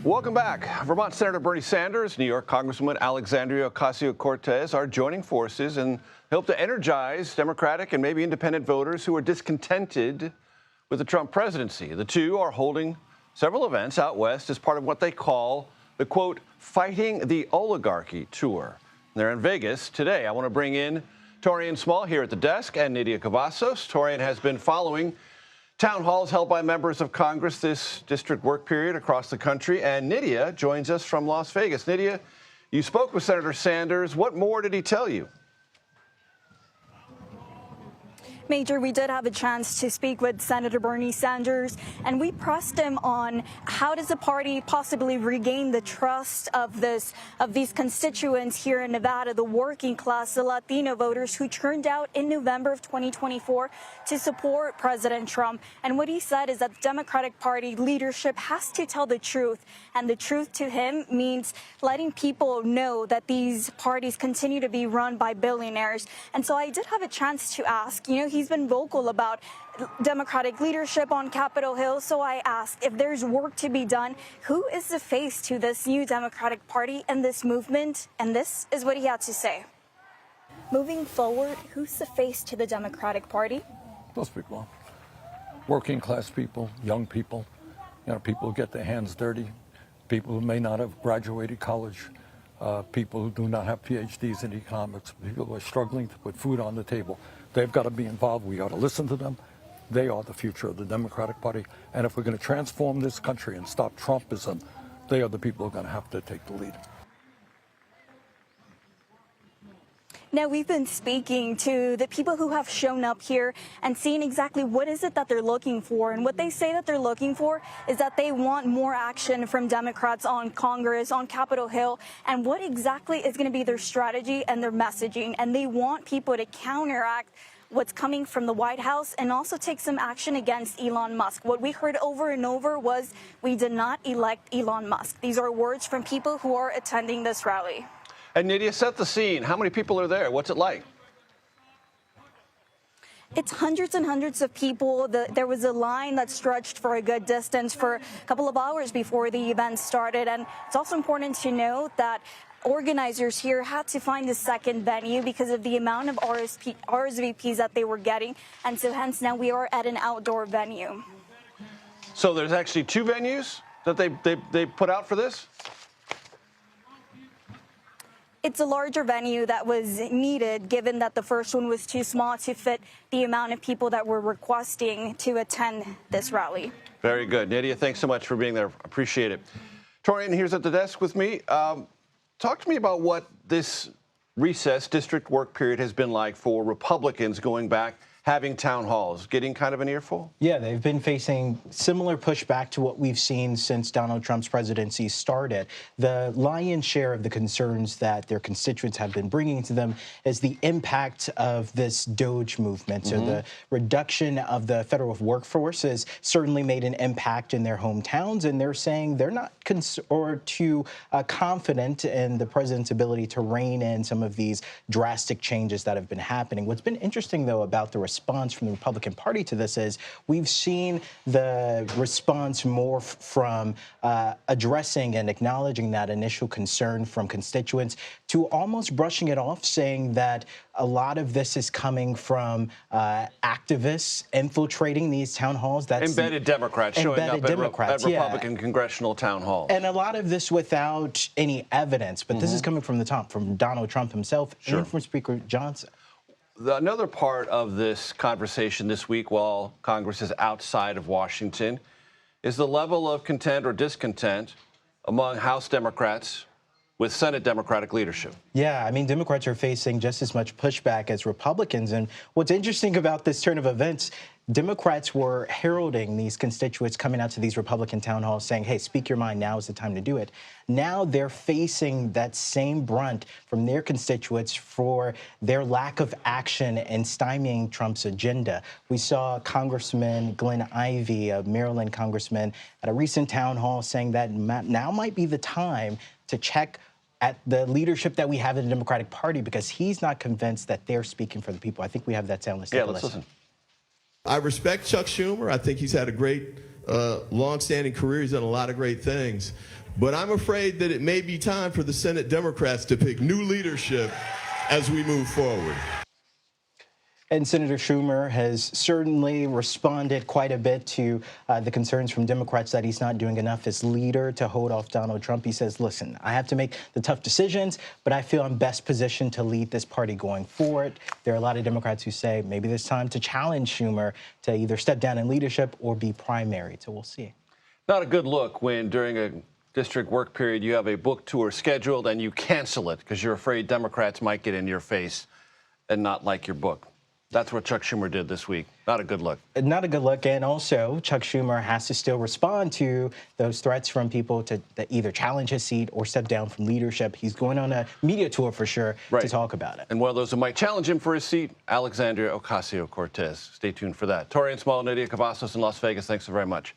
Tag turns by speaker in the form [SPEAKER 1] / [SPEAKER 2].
[SPEAKER 1] Welcome back. Vermont Senator Bernie Sanders, New York Congresswoman Alexandria Ocasio-Cortez are joining forces and hope to energize Democratic and maybe independent voters who are discontented with the Trump presidency. The two are holding several events out west as part of what they call the, quote, Fighting the Oligarchy tour. They're in Vegas today. I want to bring in Taurean Small here at the desk and Nidia Cavazos. Taurean has been following town halls held by members of Congress this district work period across the country. And Nidia joins us from Las Vegas. Nidia, you spoke with Senator Sanders. What more did he tell you?
[SPEAKER 2] Major, we did have a chance to speak with Senator Bernie Sanders, and we pressed him on how does the party possibly regain the trust of these constituents here in Nevada, the working class, the Latino voters who turned out in November of 2024 to support President Trump. And what he said is that the Democratic Party leadership has to tell the truth, and the truth to him means letting people know that these parties continue to be run by billionaires. And so I did have a chance to ask, he's been vocal about Democratic leadership on Capitol Hill. So I asked if there's work to be done, who is the face to this new Democratic Party and this movement? And this is what he had to say. Moving forward, who's the face to the Democratic Party?
[SPEAKER 3] Those people, working class people, young people, people who get their hands dirty, people who may not have graduated college, people who do not have PhDs in economics, people who are struggling to put food on the table. They've got to be involved. We got to listen to them. They are the future of the Democratic Party. And if we're going to transform this country and stop Trumpism, they are the people who are going to have to take the lead.
[SPEAKER 2] Now, we've been speaking to the people who have shown up here and seeing exactly what is it that they're looking for. And what they say that they're looking for is that they want more action from Democrats on Congress, on Capitol Hill, and what exactly is going to be their strategy and their messaging. And they want people to counteract what's coming from the White House and also take some action against Elon Musk. What we heard over and over was, we did not elect Elon Musk. These are words from people who are attending this rally.
[SPEAKER 1] And Nidia, set the scene. How many people are there? What's it like?
[SPEAKER 2] It's hundreds and hundreds of people. There was a line that stretched for a good distance for a couple of hours before the event started. And it's also important to note that organizers here had to find a second venue because of the amount of RSVPs that they were getting. And so hence now we are at an outdoor venue.
[SPEAKER 1] So there's actually two venues that they put out for this?
[SPEAKER 2] It's a larger venue that was needed, given that the first one was too small to fit the amount of people that were requesting to attend this rally.
[SPEAKER 1] Very good. Nidia, thanks so much for being there. Appreciate it. Taurean, here's at the desk with me. Talk to me about what this recess district work period has been like for Republicans going back, having town halls, getting kind of an earful?
[SPEAKER 4] Yeah, they've been facing similar pushback to what we've seen since Donald Trump's presidency started. The lion's share of the concerns that their constituents have been bringing to them is the impact of this DOGE movement. So the reduction of the federal workforce has certainly made an impact in their hometowns, and they're saying they're not too confident in the president's ability to rein in some of these drastic changes that have been happening. What's been interesting, though, about the response from the Republican Party to this is we've seen the response morph from addressing and acknowledging that initial concern from constituents to almost brushing it off, saying that a lot of this is coming from activists infiltrating these town halls. That's
[SPEAKER 1] embedded Democrats showing up at Republican congressional town halls.
[SPEAKER 4] And a lot of this without any evidence. But this is coming from the top, from Donald Trump himself and from Speaker Johnson.
[SPEAKER 1] Another part of this conversation this week, while Congress is outside of Washington, is the level of content or discontent among House Democrats with Senate Democratic leadership.
[SPEAKER 4] Yeah, I mean, Democrats are facing just as much pushback as Republicans. And what's interesting about this turn of events, Democrats were heralding these constituents coming out to these Republican town halls saying, hey, speak your mind, now is the time to do it. Now they're facing that same brunt from their constituents for their lack of action in stymieing Trump's agenda. We saw Congressman Glenn Ivey, a Maryland congressman, at a recent town hall saying that now might be the time to check at the leadership that we have in the Democratic Party, because he's not convinced that they're speaking for the people. I think we have that sound.
[SPEAKER 1] Yeah, let's listen.
[SPEAKER 5] I respect Chuck Schumer. I think he's had a great long-standing career. He's done a lot of great things. But I'm afraid that it may be time for the Senate Democrats to pick new leadership as we move forward.
[SPEAKER 4] And Senator Schumer has certainly responded quite a bit to the concerns from Democrats that he's not doing enough as leader to hold off Donald Trump. He says, listen, I have to make the tough decisions, but I feel I'm best positioned to lead this party going forward. There are a lot of Democrats who say maybe there's time to challenge Schumer to either step down in leadership or be primaried. So we'll see.
[SPEAKER 1] Not a good look when during a district work period you have a book tour scheduled and you cancel it because you're afraid Democrats might get in your face and not like your book. That's what Chuck Schumer did this week. Not a good look.
[SPEAKER 4] Not a good look. And also, Chuck Schumer has to still respond to those threats from people to that either challenge his seat or step down from leadership. He's going on a media tour for sure to talk about it.
[SPEAKER 1] And one of those who might challenge him for his seat, Alexandria Ocasio-Cortez. Stay tuned for that. Taurean Small, Nidia, Cavazos in Las Vegas. Thanks so very much.